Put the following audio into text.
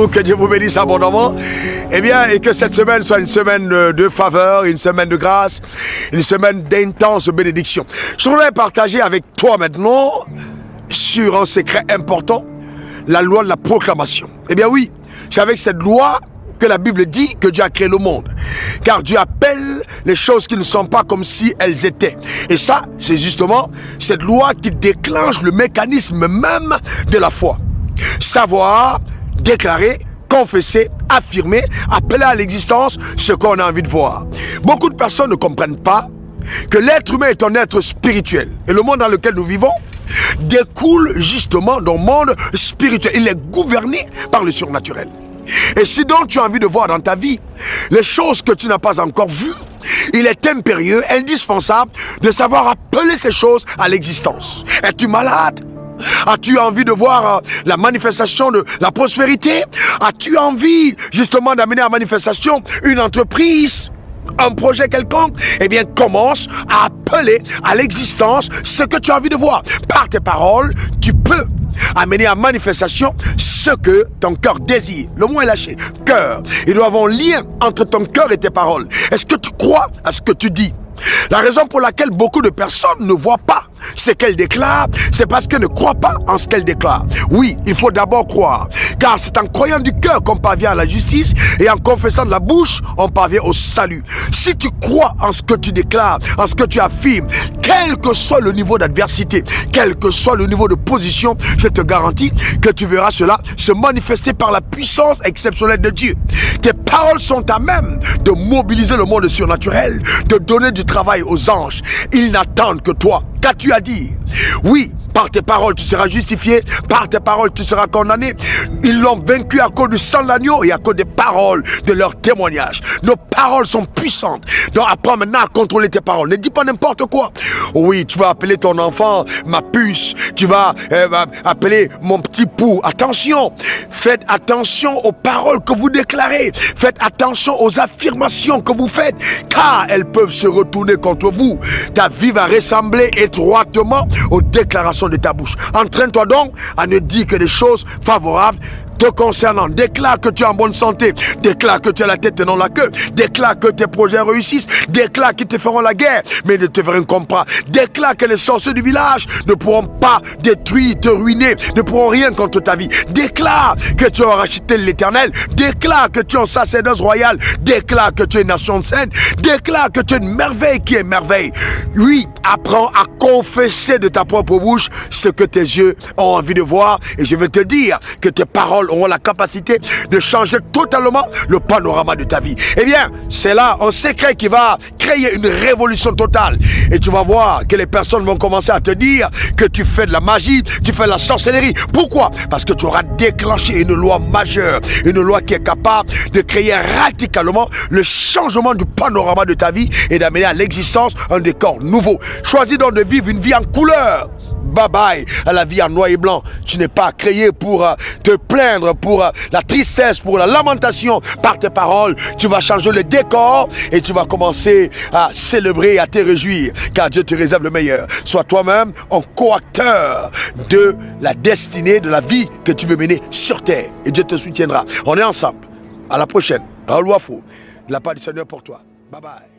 vous, que Dieu vous bénisse abondamment. Eh bien, et que cette semaine soit une semaine de faveur, une semaine de grâce, une semaine d'intense bénédiction. Je voudrais partager avec toi maintenant, sur un secret important, la loi de la proclamation. Eh bien oui, c'est avec cette loi que la Bible dit que Dieu a créé le monde. Car Dieu appelle les choses qui ne sont pas comme si elles étaient. Et ça, c'est justement cette loi qui déclenche le mécanisme même de la foi. Savoir, déclarer, confesser, affirmer, appeler à l'existence ce qu'on a envie de voir. Beaucoup de personnes ne comprennent pas que l'être humain est un être spirituel. Et le monde dans lequel nous vivons découle justement d'un monde spirituel. Il est gouverné par le surnaturel. Et si donc tu as envie de voir dans ta vie les choses que tu n'as pas encore vues, il est impérieux, indispensable de savoir appeler ces choses à l'existence. Es-tu malade? As-tu envie de voir la manifestation de la prospérité? As-tu envie justement d'amener à manifestation une entreprise, un projet quelconque? Eh bien, commence à appeler à l'existence ce que tu as envie de voir. Par tes paroles, tu peux amener à manifestation ce que ton cœur désire. Le mot est lâché. Cœur. Il doit y avoir un lien entre ton cœur et tes paroles. Est-ce que tu crois à ce que tu dis? La raison pour laquelle beaucoup de personnes ne voient pas ce qu'elles déclarent, c'est parce qu'elles ne croient pas en ce qu'elles déclarent. Oui, il faut d'abord croire, car c'est en croyant du cœur qu'on parvient à la justice, et en confessant de la bouche, on parvient au salut. Si tu crois en ce que tu déclares, en ce que tu affirmes, quel que soit le niveau d'adversité, quel que soit le niveau de position, je te garantis que tu verras cela se manifester par la puissance exceptionnelle de Dieu. Tes paroles sont à même de mobiliser le monde surnaturel, de donner du travail aux anges. Ils n'attendent que toi. Qu'as-tu à dire? Oui, par tes paroles tu seras justifié, par tes paroles tu seras condamné. Ils l'ont vaincu à cause du sang de l'agneau et à cause des paroles de leur témoignage. Nos paroles sont puissantes. Donc apprends maintenant à contrôler tes paroles. Ne dis pas n'importe quoi. Oui, tu vas appeler ton enfant ma puce. Tu vas appeler mon petit pou. Attention, faites attention aux paroles que vous déclarez. Faites attention aux affirmations que vous faites, car elles peuvent se retourner contre vous. Ta vie va ressembler étroitement aux déclarations de ta bouche. Entraîne-toi donc à ne dire que des choses favorables te concernant. Déclare que tu es en bonne santé. Déclare que tu as la tête et non la queue. Déclare que tes projets réussissent. Déclare qu'ils te feront la guerre, mais ne te feront pas. Déclare que les sorciers du village ne pourront pas détruire, te ruiner, ne pourront rien contre ta vie. Déclare que tu auras racheté l'Éternel. Déclare que tu es un sacerdoce royal. Déclare que tu es une nation sainte. Déclare que tu es une merveille qui est merveille. Oui, apprends à confesser de ta propre bouche ce que tes yeux ont envie de voir. Et je vais te dire que tes paroles auront la capacité de changer totalement le panorama de ta vie. Eh bien, c'est là un secret qui va créer une révolution totale. Et tu vas voir que les personnes vont commencer à te dire que tu fais de la magie, tu fais de la sorcellerie. Pourquoi? Parce que tu auras déclenché une loi majeure, une loi qui est capable de créer radicalement le changement du panorama de ta vie et d'amener à l'existence un décor nouveau. Choisis donc de vivre une vie en couleur. Bye bye à la vie en noir et blanc. Tu n'es pas créé pour te plaindre, pour la tristesse, pour la lamentation. Par tes paroles, tu vas changer le décor et tu vas commencer à célébrer et à te réjouir, car Dieu te réserve le meilleur. Sois toi-même un co-acteur de la destinée, de la vie que tu veux mener sur terre, et Dieu te soutiendra. On est ensemble. À la prochaine. De la part du Seigneur pour toi. Bye bye.